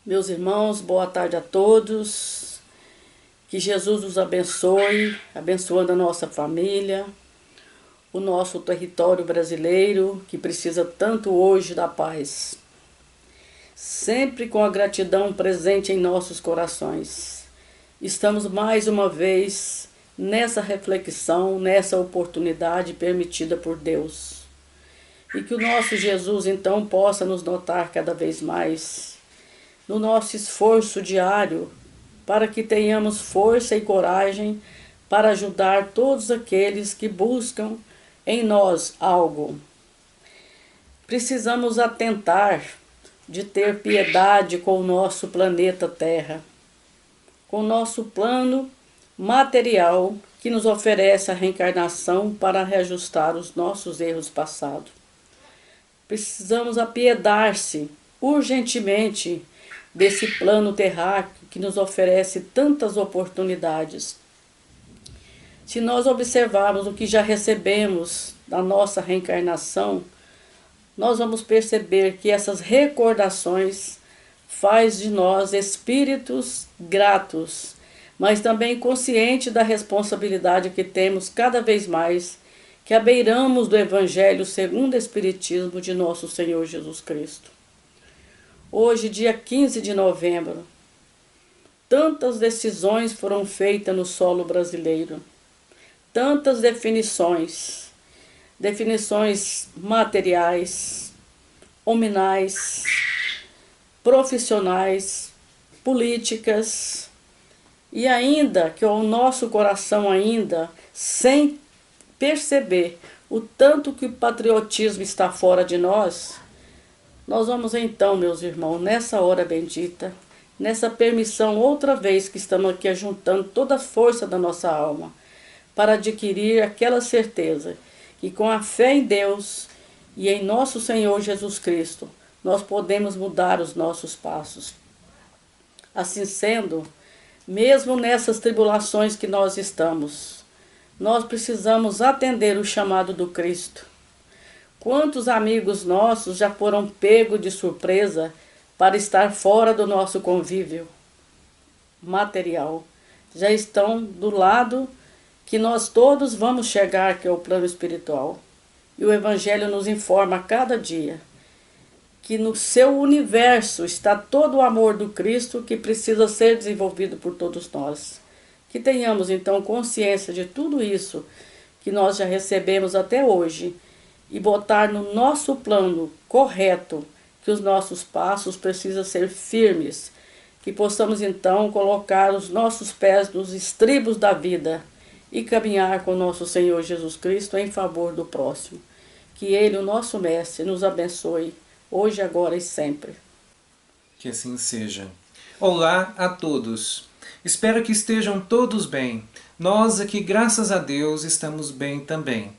Meus irmãos, boa tarde a todos. Que Jesus nos abençoe, abençoando a nossa família, o nosso território brasileiro, que precisa tanto hoje da paz. Sempre com a gratidão presente em nossos corações. Estamos mais uma vez nessa reflexão, nessa oportunidade permitida por Deus. E que o nosso Jesus então possa nos notar cada vez mais no nosso esforço diário, para que tenhamos força e coragem para ajudar todos aqueles que buscam em nós algo. Precisamos atentar de ter piedade com o nosso planeta Terra, com o nosso plano material que nos oferece a reencarnação para reajustar os nossos erros passados. Precisamos apiedar-se urgentemente desse plano terráqueo que nos oferece tantas oportunidades. Se nós observarmos o que já recebemos da nossa reencarnação, nós vamos perceber que essas recordações faz de nós espíritos gratos, mas também conscientes da responsabilidade que temos cada vez mais, que abeiramos do Evangelho segundo o Espiritismo de nosso Senhor Jesus Cristo. Hoje, dia 15 de novembro, tantas decisões foram feitas no solo brasileiro, tantas definições materiais, hominais, profissionais, políticas, e ainda que o nosso coração ainda, sem perceber o tanto que o patriotismo está fora de nós, nós vamos então, meus irmãos, nessa hora bendita, nessa permissão, outra vez que estamos aqui ajuntando toda a força da nossa alma, para adquirir aquela certeza que com a fé em Deus e em nosso Senhor Jesus Cristo, nós podemos mudar os nossos passos. Assim sendo, mesmo nessas tribulações que nós estamos, nós precisamos atender o chamado do Cristo. Quantos amigos nossos já foram pegos de surpresa para estar fora do nosso convívio material? Já estão do lado que nós todos vamos chegar, que é o plano espiritual. E o Evangelho nos informa a cada dia que no seu universo está todo o amor do Cristo que precisa ser desenvolvido por todos nós. Que tenhamos então consciência de tudo isso que nós já recebemos até hoje, e botar no nosso plano correto que os nossos passos precisam ser firmes, que possamos então colocar os nossos pés nos estribos da vida e caminhar com o nosso Senhor Jesus Cristo em favor do próximo. Que Ele, o nosso Mestre, nos abençoe, hoje, agora e sempre. Que assim seja. Olá a todos. Espero que estejam todos bem. Nós aqui, graças a Deus, estamos bem também.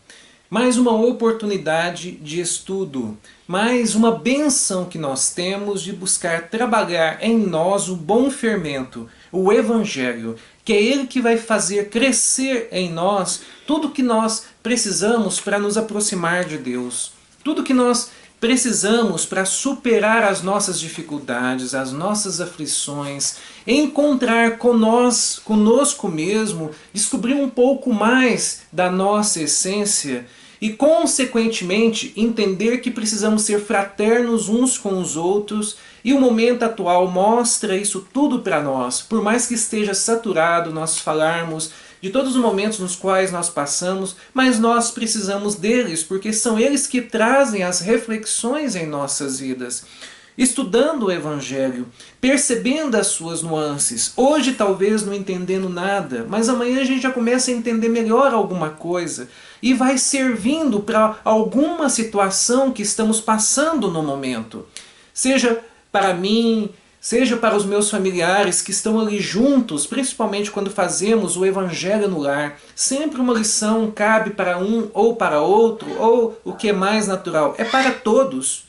Mais uma oportunidade de estudo, mais uma bênção que nós temos de buscar trabalhar em nós o bom fermento, o Evangelho, que é ele que vai fazer crescer em nós tudo que nós precisamos para nos aproximar de Deus, tudo que nós precisamos para superar as nossas dificuldades, as nossas aflições, encontrar conosco mesmo, descobrir um pouco mais da nossa essência e, consequentemente, entender que precisamos ser fraternos uns com os outros, e o momento atual mostra isso tudo para nós. Por mais que esteja saturado nós falarmos de todos os momentos nos quais nós passamos, mas nós precisamos deles, porque são eles que trazem as reflexões em nossas vidas. Estudando o Evangelho, percebendo as suas nuances, hoje talvez não entendendo nada, mas amanhã a gente já começa a entender melhor alguma coisa e vai servindo para alguma situação que estamos passando no momento. Seja para mim, seja para os meus familiares que estão ali juntos, principalmente quando fazemos o Evangelho no lar. Sempre uma lição cabe para um ou para outro, ou o que é mais natural, é para todos.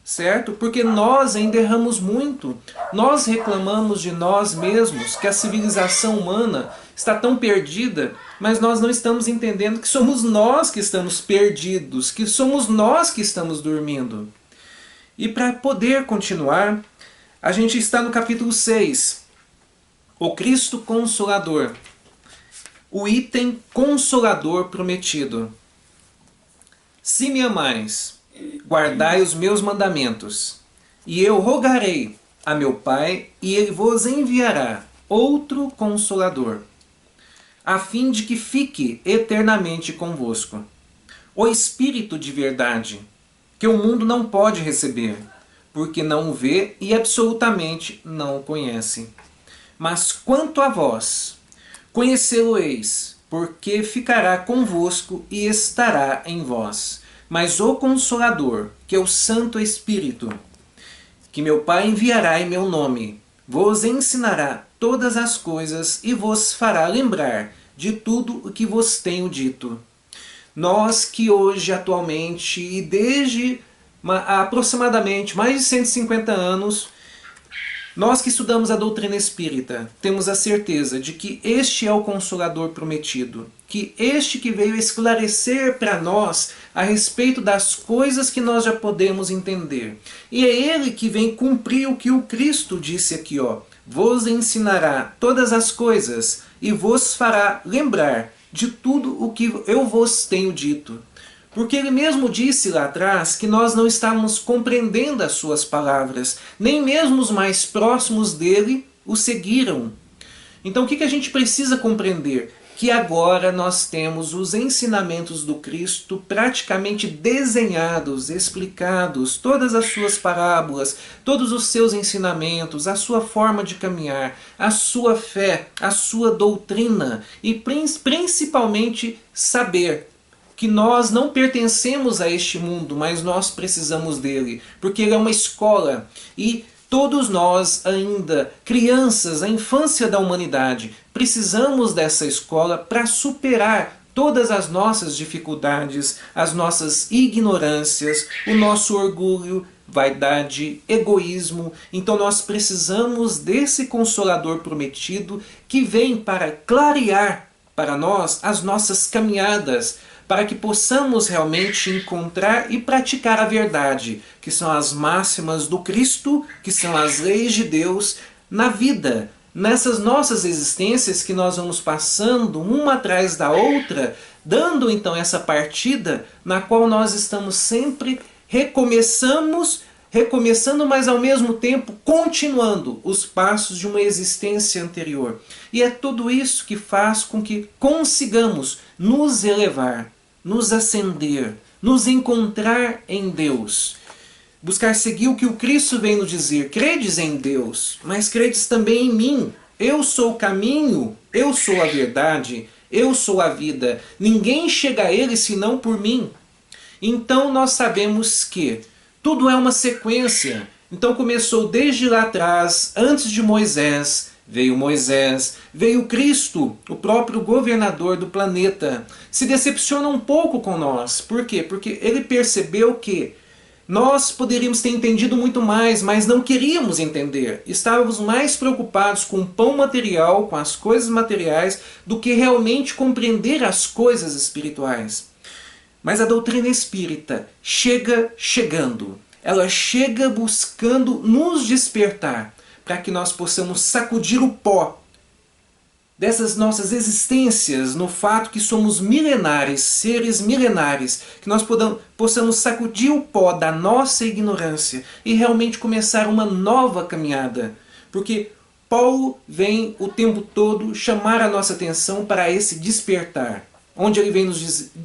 Certo? Porque nós ainda erramos muito. Nós reclamamos de nós mesmos, que a civilização humana está tão perdida, mas nós não estamos entendendo que somos nós que estamos perdidos, que somos nós que estamos dormindo. E para poder continuar, A gente está no capítulo 6, o Cristo Consolador, o item consolador prometido. Se me amais, guardai os meus mandamentos, e eu rogarei a meu Pai, e ele vos enviará outro Consolador, a fim de que fique eternamente convosco. O Espírito de verdade, que o mundo não pode receber, porque não o vê e absolutamente não o conhece. Mas quanto a vós, conhecê-lo-eis, porque ficará convosco e estará em vós. Mas o Consolador, que é o Santo Espírito, que meu Pai enviará em meu nome, vos ensinará todas as coisas e vos fará lembrar de tudo o que vos tenho dito. Nós que hoje, atualmente, e desde aproximadamente mais de 150 anos, nós que estudamos a doutrina espírita, temos a certeza de que este é o Consolador prometido, que este que veio esclarecer para nós a respeito das coisas que nós já podemos entender. E é ele que vem cumprir o que o Cristo disse aqui, ó: vos ensinará todas as coisas e vos fará lembrar de tudo o que eu vos tenho dito. Porque ele mesmo disse lá atrás que nós não estávamos compreendendo as suas palavras, nem mesmo os mais próximos dele o seguiram. Então o que a gente precisa compreender? Que agora nós temos os ensinamentos do Cristo praticamente desenhados, explicados, todas as suas parábolas, todos os seus ensinamentos, a sua forma de caminhar, a sua fé, a sua doutrina e principalmente saber que nós não pertencemos a este mundo, mas nós precisamos dele, porque ele é uma escola e todos nós ainda, crianças, a infância da humanidade, precisamos dessa escola para superar todas as nossas dificuldades, as nossas ignorâncias, o nosso orgulho, vaidade, egoísmo. Então nós precisamos desse Consolador prometido que vem para clarear para nós as nossas caminhadas, para que possamos realmente encontrar e praticar a verdade, que são as máximas do Cristo, que são as leis de Deus na vida, nessas nossas existências que nós vamos passando uma atrás da outra, dando então essa partida na qual nós estamos sempre recomeçando, mas ao mesmo tempo continuando os passos de uma existência anterior. E é tudo isso que faz com que consigamos nos elevar, nos ascender, nos encontrar em Deus. Buscar seguir o que o Cristo vem nos dizer. Credes em Deus, mas credes também em mim. Eu sou o caminho, eu sou a verdade, eu sou a vida. Ninguém chega a Ele senão por mim. Então nós sabemos que tudo é uma sequência. Então começou desde lá atrás, antes de Moisés, veio Cristo, o próprio governador do planeta. Se decepciona um pouco com nós. Por quê? Porque ele percebeu que nós poderíamos ter entendido muito mais, mas não queríamos entender. Estávamos mais preocupados com o pão material, com as coisas materiais, do que realmente compreender as coisas espirituais. Mas a doutrina espírita chegando. Ela chega buscando nos despertar, para que nós possamos sacudir o pó dessas nossas existências, no fato que somos milenares, seres milenares, que nós possamos sacudir o pó da nossa ignorância e realmente começar uma nova caminhada. Porque Paulo vem o tempo todo chamar a nossa atenção para esse despertar, onde ele vem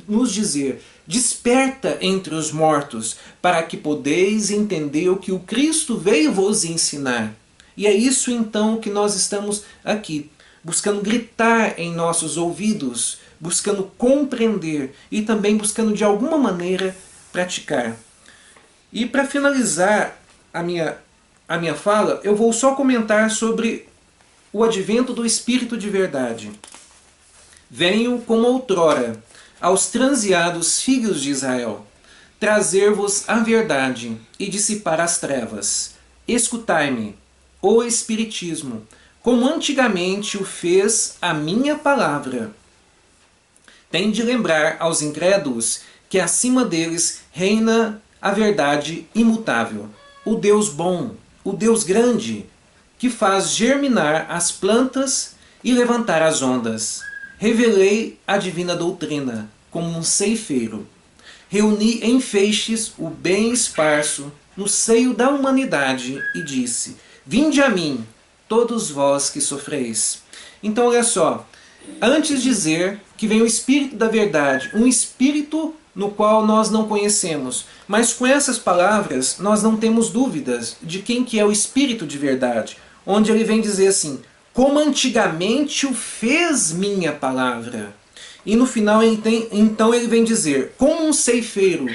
nos dizer: desperta entre os mortos, para que podeis entender o que o Cristo veio vos ensinar. E é isso então que nós estamos aqui, buscando gritar em nossos ouvidos, buscando compreender e também buscando de alguma maneira praticar. E para finalizar a minha fala, eu vou só comentar sobre o advento do Espírito de verdade. Venho como outrora aos transeados filhos de Israel, trazer-vos a verdade e dissipar as trevas. Escutai-me, o Espiritismo, como antigamente o fez a minha palavra. Tem de lembrar aos incrédulos que acima deles reina a verdade imutável, o Deus bom, o Deus grande, que faz germinar as plantas e levantar as ondas. Revelei a divina doutrina, como um ceifeiro. Reuni em feixes o bem esparso no seio da humanidade e disse: vinde a mim, todos vós que sofreis. Então, olha só, antes de dizer que vem o Espírito da verdade, um Espírito no qual nós não conhecemos, mas com essas palavras nós não temos dúvidas de quem que é o Espírito de verdade, onde ele vem dizer assim: como antigamente o fez minha palavra. E no final, então, ele vem dizer: como um ceifeiro,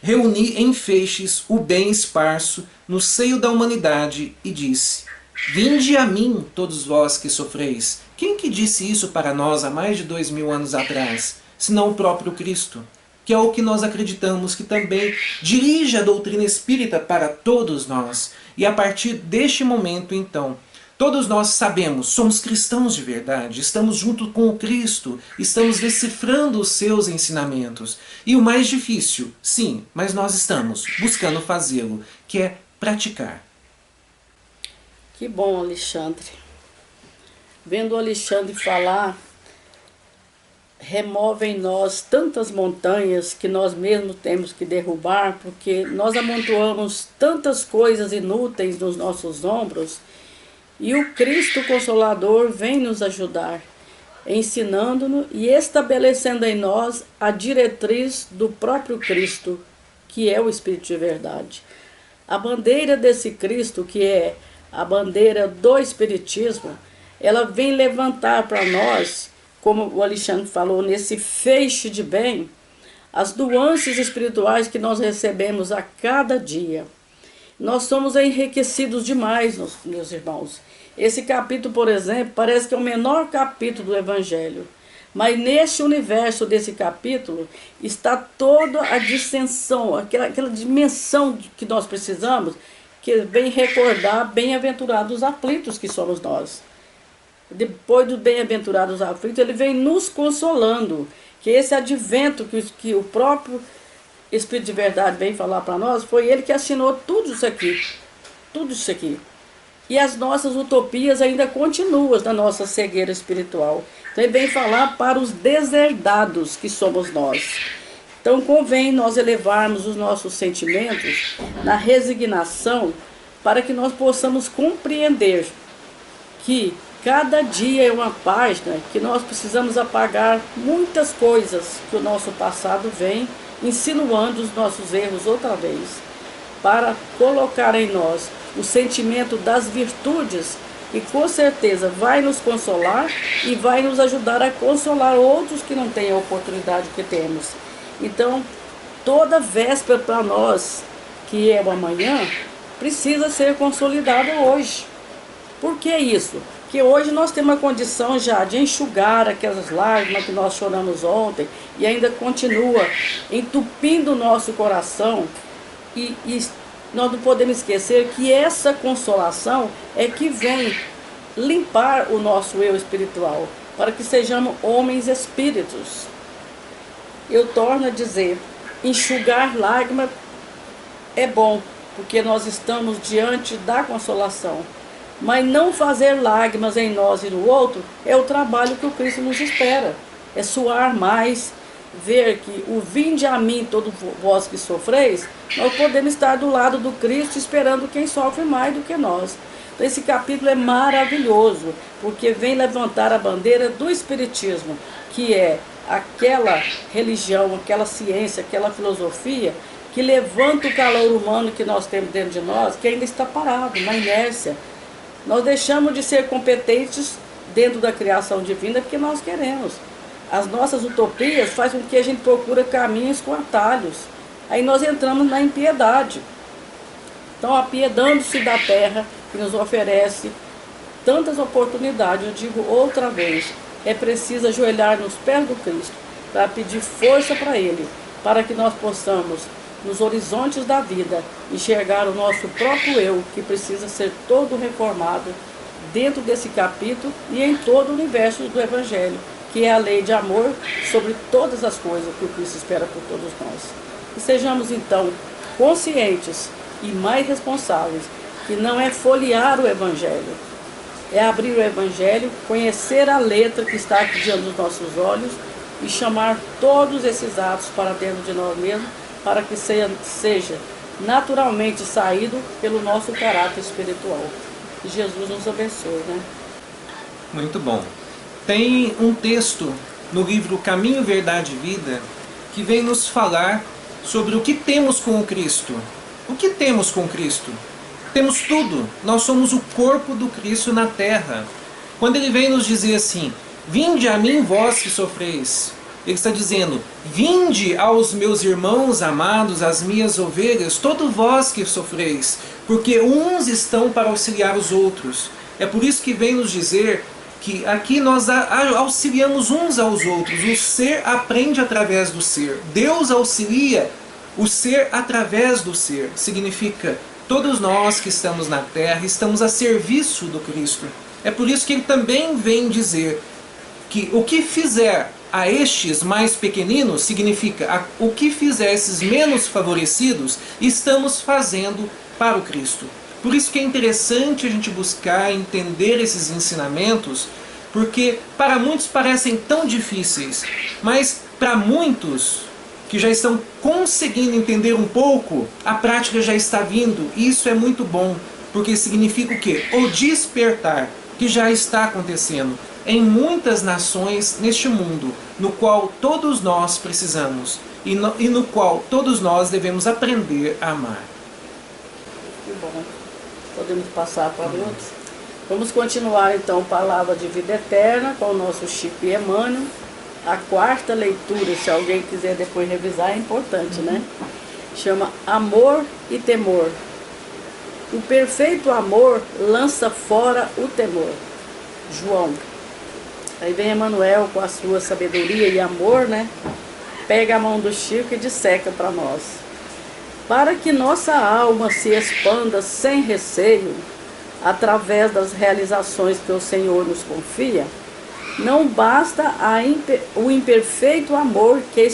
reuni em feixes o bem esparso no seio da humanidade e disse: vinde a mim, todos vós que sofreis. Quem que disse isso para nós há mais de 2000 anos atrás, senão o próprio Cristo? Que é o que nós acreditamos que também dirige a doutrina espírita para todos nós. E a partir deste momento, então, todos nós sabemos, somos cristãos de verdade, estamos junto com o Cristo, estamos decifrando os seus ensinamentos. E o mais difícil, sim, mas nós estamos buscando fazê-lo, que é praticar. Que bom, Alexandre. Vendo o Alexandre falar, remove em nós tantas montanhas que nós mesmos temos que derrubar, porque nós amontoamos tantas coisas inúteis nos nossos ombros, e o Cristo Consolador vem nos ajudar, ensinando-nos e estabelecendo em nós a diretriz do próprio Cristo, que é o Espírito de verdade. A bandeira desse Cristo, que é a bandeira do Espiritismo, ela vem levantar para nós, como o Alexandre falou, nesse feixe de bem, as nuances espirituais que nós recebemos a cada dia. Nós somos enriquecidos demais, meus irmãos. Esse capítulo, por exemplo, parece que é o menor capítulo do Evangelho. Mas neste universo desse capítulo está toda a distensão, aquela dimensão que nós precisamos, que vem recordar bem-aventurados aflitos que somos nós. Depois dos bem-aventurados aflitos, ele vem nos consolando, que esse advento que o próprio Espírito de Verdade vem falar para nós, foi ele que assinou tudo isso aqui. Tudo isso aqui. E as nossas utopias ainda continuam na nossa cegueira espiritual. Então ele vem falar para os deserdados que somos nós. Então convém nós elevarmos os nossos sentimentos na resignação para que nós possamos compreender que cada dia é uma página que nós precisamos apagar muitas coisas que o nosso passado vem insinuando os nossos erros outra vez, para colocar em nós o sentimento das virtudes, que com certeza vai nos consolar e vai nos ajudar a consolar outros que não têm a oportunidade que temos. Então, toda véspera para nós, que é o amanhã, precisa ser consolidada hoje. Por que isso? Porque hoje nós temos a condição já de enxugar aquelas lágrimas que nós choramos ontem e ainda continua entupindo o nosso coração e nós não podemos esquecer que essa consolação é que vem limpar o nosso eu espiritual, para que sejamos homens espíritos. Eu torno a dizer, enxugar lágrimas é bom, porque nós estamos diante da consolação. Mas não fazer lágrimas em nós e no outro é o trabalho que o Cristo nos espera. É suar mais, ver que o vinde a mim, todos vós que sofreis, nós podemos estar do lado do Cristo esperando quem sofre mais do que nós. Então esse capítulo é maravilhoso, porque vem levantar a bandeira do Espiritismo, que é aquela religião, aquela ciência, aquela filosofia que levanta o calor humano que nós temos dentro de nós, que ainda está parado, na inércia. Nós deixamos de ser competentes dentro da criação divina porque nós queremos. As nossas utopias fazem com que a gente procure caminhos com atalhos. Aí nós entramos na impiedade. Então, apiedando-se da terra que nos oferece tantas oportunidades, eu digo outra vez, é preciso ajoelhar nos pés do Cristo para pedir força para Ele, para que nós possamos, nos horizontes da vida, enxergar o nosso próprio eu, que precisa ser todo reformado dentro desse capítulo e em todo o universo do Evangelho, que é a lei de amor sobre todas as coisas que o Cristo espera por todos nós. E sejamos então conscientes e mais responsáveis que não é folhear o Evangelho, é abrir o Evangelho, conhecer a letra que está aqui diante dos nossos olhos e chamar todos esses atos para dentro de nós mesmos, para que seja naturalmente saído pelo nosso caráter espiritual. Que Jesus nos abençoe, né? Muito bom. Tem um texto no livro Caminho, Verdade e Vida que vem nos falar sobre o que temos com o Cristo. O que temos com Cristo? Temos tudo. Nós somos o corpo do Cristo na terra. Quando ele vem nos dizer assim: vinde a mim, vós que sofreis. Ele está dizendo: vinde aos meus irmãos amados, às minhas ovelhas, todo vós que sofreis, porque uns estão para auxiliar os outros. É por isso que vem nos dizer que aqui nós auxiliamos uns aos outros. O ser aprende através do ser. Deus auxilia o ser através do ser. Significa, todos nós que estamos na terra estamos a serviço do Cristo. É por isso que ele também vem dizer que o que fizer a estes mais pequeninos, significa o que fizer esses menos favorecidos, estamos fazendo para o Cristo. Por isso que é interessante a gente buscar entender esses ensinamentos, porque para muitos parecem tão difíceis, mas para muitos que já estão conseguindo entender um pouco, a prática já está vindo, e isso é muito bom, porque significa o quê? O despertar, que já está acontecendo em muitas nações neste mundo, no qual todos nós precisamos, e no qual todos nós devemos aprender a amar. Que bom. Podemos passar para outros? Vamos continuar então Palavra de Vida Eterna com o nosso Chico e Emmanuel. A quarta leitura, se alguém quiser depois revisar, é importante, né? Chama Amor e Temor. O perfeito amor lança fora o temor. João. Aí vem Emmanuel com a sua sabedoria e amor, né? Pega a mão do Chico e disseca para nós. Para que nossa alma se expanda sem receio, através das realizações que o Senhor nos confia, não basta o imperfeito amor que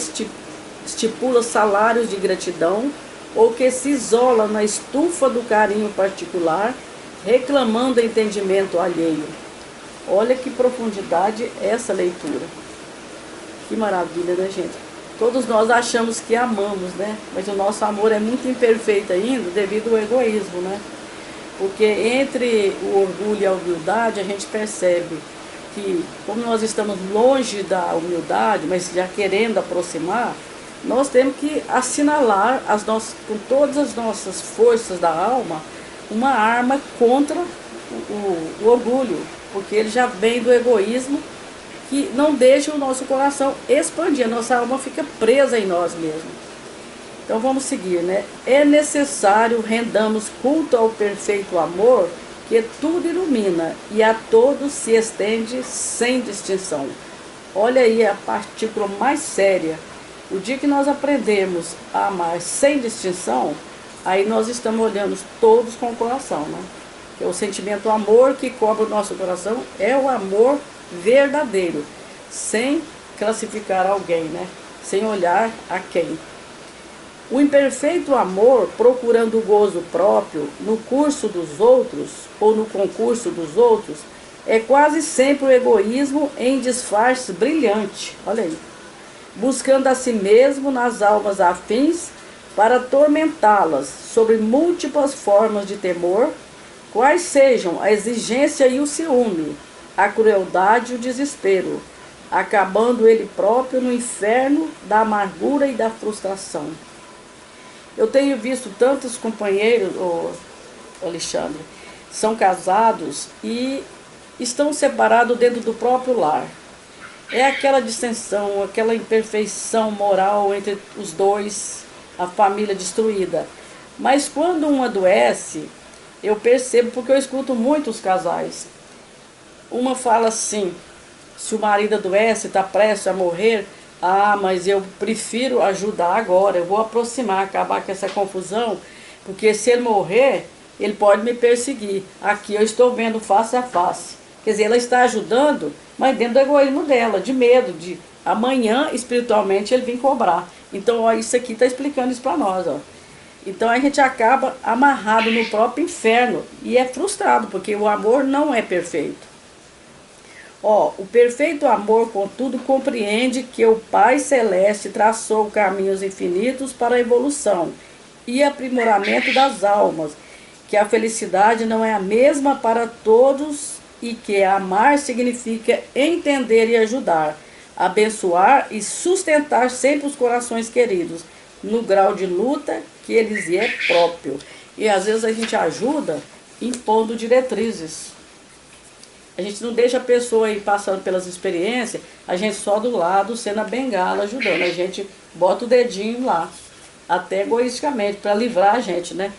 estipula salários de gratidão ou que se isola na estufa do carinho particular, reclamando entendimento alheio. Olha que profundidade essa leitura. Que maravilha, né, gente? Todos nós achamos que amamos, né? Mas o nosso amor é muito imperfeito ainda devido ao egoísmo, né? Porque entre o orgulho e a humildade a gente percebe que, como nós estamos longe da humildade, mas já querendo aproximar, nós temos que assinalar com todas as nossas forças da alma uma arma contra o orgulho, porque ele já vem do egoísmo que não deixa o nosso coração expandir, a nossa alma fica presa em nós mesmos. Então vamos seguir, né? É necessário rendamos culto ao perfeito amor que tudo ilumina e a todos se estende sem distinção. Olha aí a partícula mais séria. O dia que nós aprendemos a amar sem distinção, aí nós estamos olhando todos com o coração, né? Que o sentimento amor que cobre o nosso coração é o amor verdadeiro, sem classificar alguém, né? Sem olhar a quem. O imperfeito amor, procurando o gozo próprio no curso dos outros ou no concurso dos outros, é quase sempre o egoísmo em disfarce brilhante. Olha aí. Buscando a si mesmo nas almas afins para atormentá-las sobre múltiplas formas de temor, quais sejam a exigência e o ciúme, a crueldade e o desespero, acabando ele próprio no inferno da amargura e da frustração. Eu tenho visto tantos companheiros, Alexandre, são casados e estão separados dentro do próprio lar. É aquela distensão, aquela imperfeição moral entre os dois, a família destruída. Mas quando um adoece, eu percebo, porque eu escuto muitos casais. Uma fala assim, se o marido adoece, está prestes a morrer, mas eu prefiro ajudar agora, eu vou aproximar, acabar com essa confusão, porque se ele morrer, ele pode me perseguir. Aqui eu estou vendo face a face. Quer dizer, ela está ajudando, mas dentro do egoísmo dela, de medo de amanhã, espiritualmente, ele vir cobrar. Então, ó, isso aqui está explicando isso para nós. Ó. Então a gente acaba amarrado no próprio inferno e é frustrado, porque o amor não é perfeito. Ó, o perfeito amor, contudo, compreende que o Pai Celeste traçou caminhos infinitos para a evolução e aprimoramento das almas, que a felicidade não é a mesma para todos e que amar significa entender e ajudar, abençoar e sustentar sempre os corações queridos, no grau de luta que eles é próprio. E às vezes a gente ajuda impondo diretrizes. A gente não deixa a pessoa ir passando pelas experiências, a gente só do lado, sendo a bengala, ajudando. A gente bota o dedinho lá, até egoisticamente, para livrar a gente, né?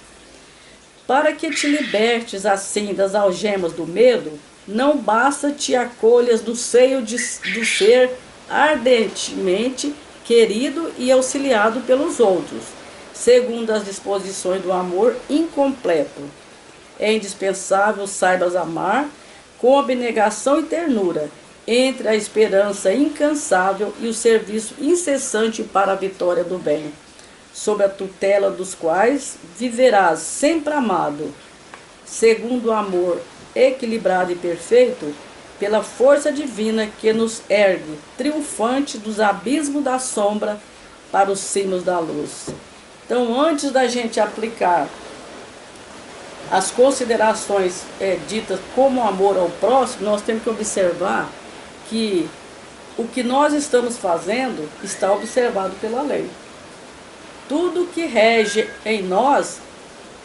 Para que te libertes assim das algemas do medo, não basta te acolhas no seio do ser ardentemente querido e auxiliado pelos outros, segundo as disposições do amor incompleto. É indispensável saibas amar com abnegação e ternura, entre a esperança incansável e o serviço incessante para a vitória do bem, sob a tutela dos quais viverás sempre amado, segundo o amor equilibrado e perfeito, pela força divina que nos ergue, triunfante dos abismos da sombra para os cimos da luz. Então, antes da gente aplicar as considerações ditas como amor ao próximo, nós temos que observar que o que nós estamos fazendo está observado pela lei. Tudo que rege em nós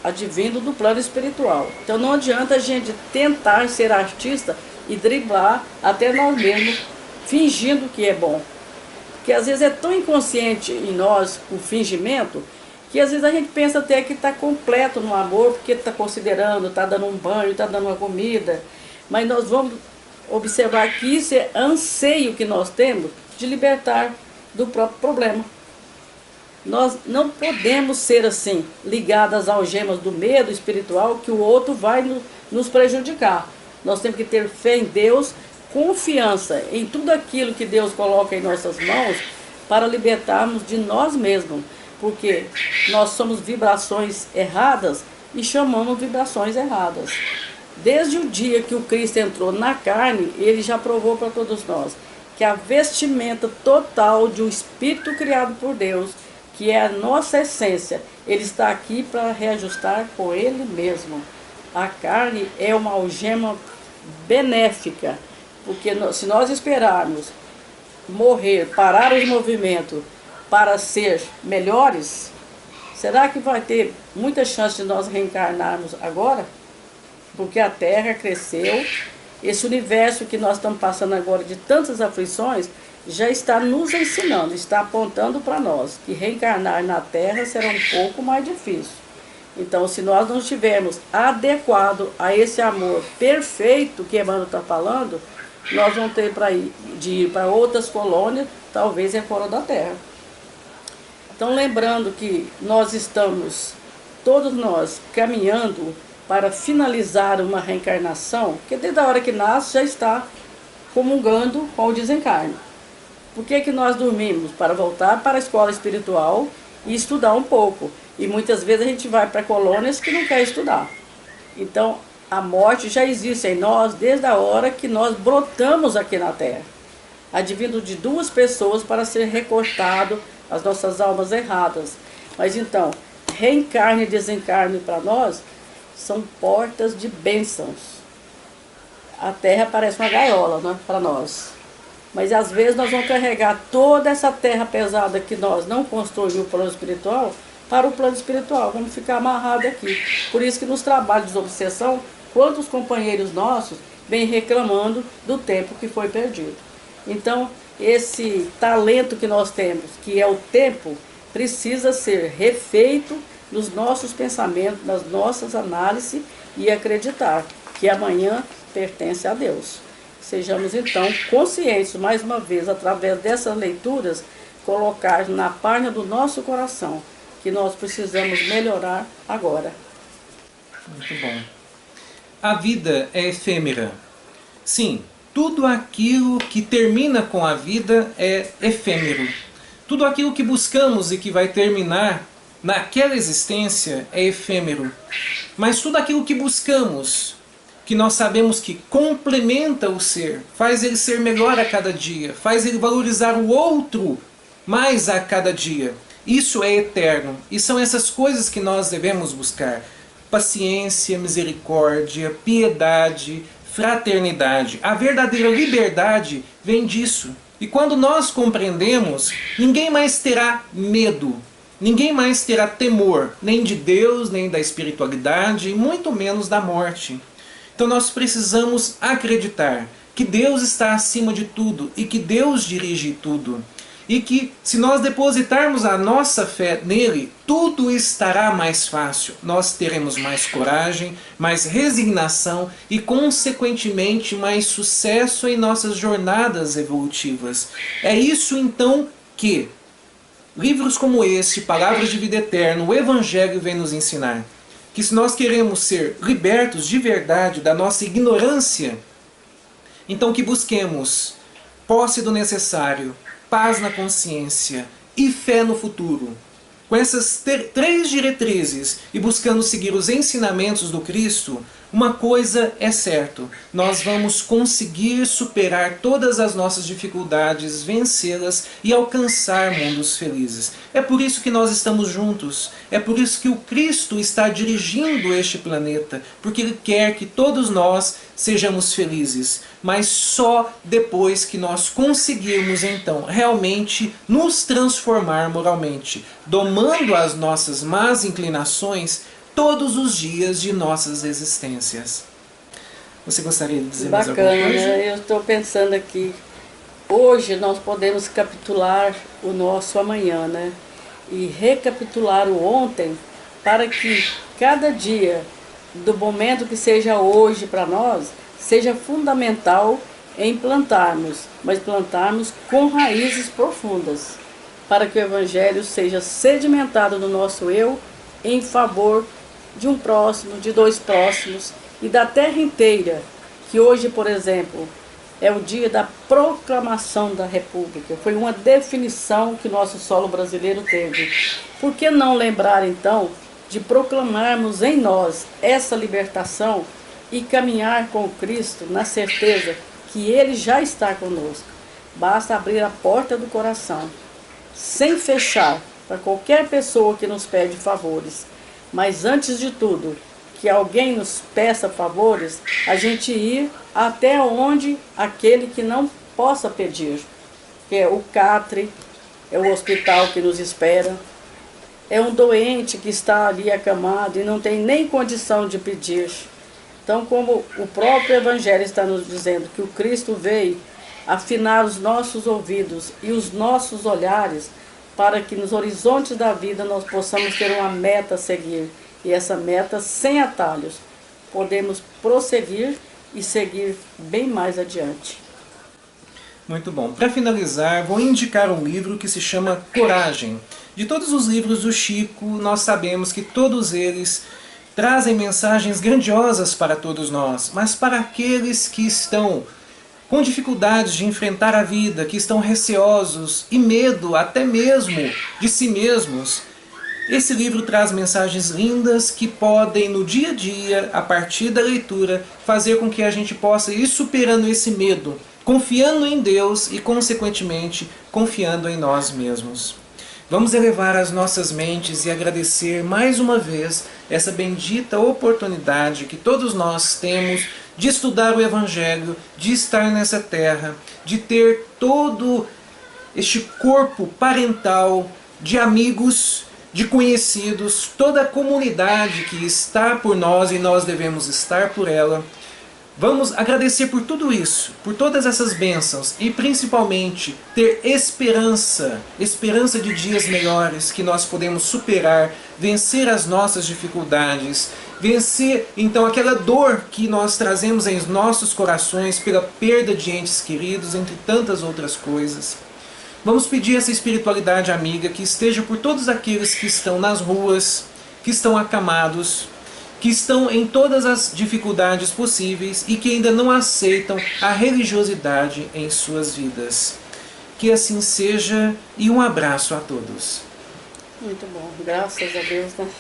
advindo do plano espiritual. Então não adianta a gente tentar ser artista e driblar até nós mesmos, fingindo que é bom. Porque às vezes é tão inconsciente em nós o fingimento, que às vezes a gente pensa até que está completo no amor, porque está considerando, está dando um banho, está dando uma comida. Mas nós vamos observar que isso é anseio que nós temos de libertar do próprio problema. Nós não podemos ser assim, ligados às algemas do medo espiritual, que o outro vai nos prejudicar. Nós temos que ter fé em Deus, confiança em tudo aquilo que Deus coloca em nossas mãos para libertarmos de nós mesmos. Porque nós somos vibrações erradas e chamamos vibrações erradas. Desde o dia que o Cristo entrou na carne, ele já provou para todos nós que a vestimenta total de um espírito criado por Deus, que é a nossa essência, ele está aqui para reajustar com ele mesmo. A carne é uma algema benéfica, porque se nós esperarmos morrer, parar os movimentos para ser melhores, será que vai ter muita chance de nós reencarnarmos agora? Porque a Terra cresceu, esse universo que nós estamos passando agora de tantas aflições, já está nos ensinando, está apontando para nós que reencarnar na Terra será um pouco mais difícil. Então, se nós não estivermos adequados a esse amor perfeito que Emmanuel está falando, nós vamos ter de ir para outras colônias, talvez é fora da Terra. Então, lembrando que nós estamos, todos nós, caminhando para finalizar uma reencarnação, que desde a hora que nasce já está comungando com o desencarne. Por que nós dormimos? Para voltar para a escola espiritual e estudar um pouco. E muitas vezes a gente vai para colônias que não quer estudar. Então, a morte já existe em nós desde a hora que nós brotamos aqui na Terra, advindo de duas pessoas para ser recortado as nossas almas erradas. Mas então, reencarne e desencarne para nós são portas de bênçãos. A Terra parece uma gaiola, né, para nós. Mas às vezes nós vamos carregar toda essa terra pesada que nós não construímos o plano espiritual para o plano espiritual. Vamos ficar amarrados aqui. Por isso que nos trabalhos de obsessão, quantos companheiros nossos vêm reclamando do tempo que foi perdido. Então, esse talento que nós temos, que é o tempo, precisa ser refeito nos nossos pensamentos, nas nossas análises e acreditar que amanhã pertence a Deus. Sejamos então conscientes, mais uma vez, através dessas leituras, colocar na página do nosso coração que nós precisamos melhorar agora. Muito bom. A vida é efêmera. Sim, tudo aquilo que termina com a vida é efêmero. Tudo aquilo que buscamos e que vai terminar naquela existência é efêmero. Mas tudo aquilo que buscamos, que nós sabemos que complementa o ser, faz ele ser melhor a cada dia, faz ele valorizar o outro mais a cada dia, isso é eterno. E são essas coisas que nós devemos buscar: paciência, misericórdia, piedade, fraternidade. A verdadeira liberdade vem disso. E quando nós compreendemos, ninguém mais terá medo, ninguém mais terá temor, nem de Deus, nem da espiritualidade, e muito menos da morte. Então nós precisamos acreditar que Deus está acima de tudo e que Deus dirige tudo. E que se nós depositarmos a nossa fé nele, tudo estará mais fácil. Nós teremos mais coragem, mais resignação e, consequentemente, mais sucesso em nossas jornadas evolutivas. É isso, então, que livros como este, Palavras de Vida Eterna, o Evangelho vem nos ensinar. Que se nós queremos ser libertos de verdade da nossa ignorância, então que busquemos posse do necessário, paz na consciência e fé no futuro. Com essas três diretrizes e buscando seguir os ensinamentos do Cristo, uma coisa é certo: nós vamos conseguir superar todas as nossas dificuldades, vencê-las e alcançar mundos felizes. É por isso que nós estamos juntos, é por isso que o Cristo está dirigindo este planeta, porque Ele quer que todos nós sejamos felizes, mas só depois que nós conseguirmos então realmente nos transformar moralmente, domando as nossas más inclinações todos os dias de nossas existências. Você gostaria de dizer mais alguma coisa? Bacana, né? Eu estou pensando aqui, hoje nós podemos capitular o nosso amanhã, né? E recapitular o ontem, para que cada dia, do momento que seja hoje para nós, seja fundamental em plantarmos, mas plantarmos com raízes profundas, para que o Evangelho seja sedimentado no nosso eu em favor de um próximo, de dois próximos e da terra inteira, que hoje, por exemplo, é o dia da proclamação da República. Foi uma definição que nosso solo brasileiro teve. Por que não lembrar, então, de proclamarmos em nós essa libertação e caminhar com Cristo na certeza que Ele já está conosco? Basta abrir a porta do coração, sem fechar, para qualquer pessoa que nos pede favores. Mas antes de tudo, que alguém nos peça favores, a gente ir até onde aquele que não possa pedir, que é o catre, é o hospital que nos espera, é um doente que está ali acamado e não tem nem condição de pedir. Então, como o próprio Evangelho está nos dizendo que o Cristo veio afinar os nossos ouvidos e os nossos olhares, para que nos horizontes da vida nós possamos ter uma meta a seguir. E essa meta, sem atalhos, podemos prosseguir e seguir bem mais adiante. Muito bom. Para finalizar, vou indicar um livro que se chama Coragem. De todos os livros do Chico, nós sabemos que todos eles trazem mensagens grandiosas para todos nós, mas para aqueles que estão com dificuldades de enfrentar a vida, que estão receosos e medo até mesmo de si mesmos, esse livro traz mensagens lindas que podem, no dia a dia, a partir da leitura, fazer com que a gente possa ir superando esse medo, confiando em Deus e, consequentemente, confiando em nós mesmos. Vamos elevar as nossas mentes e agradecer mais uma vez essa bendita oportunidade que todos nós temos de estudar o Evangelho, de estar nessa terra, de ter todo este corpo parental de amigos, de conhecidos, toda a comunidade que está por nós e nós devemos estar por ela. Vamos agradecer por tudo isso, por todas essas bênçãos e principalmente ter esperança, esperança de dias melhores que nós podemos superar, vencer as nossas dificuldades, vencer então aquela dor que nós trazemos em nossos corações pela perda de entes queridos, entre tantas outras coisas. Vamos pedir essa espiritualidade amiga que esteja por todos aqueles que estão nas ruas, que estão acamados, que estão em todas as dificuldades possíveis e que ainda não aceitam a religiosidade em suas vidas. Que assim seja e um abraço a todos. Muito bom, graças a Deus, né?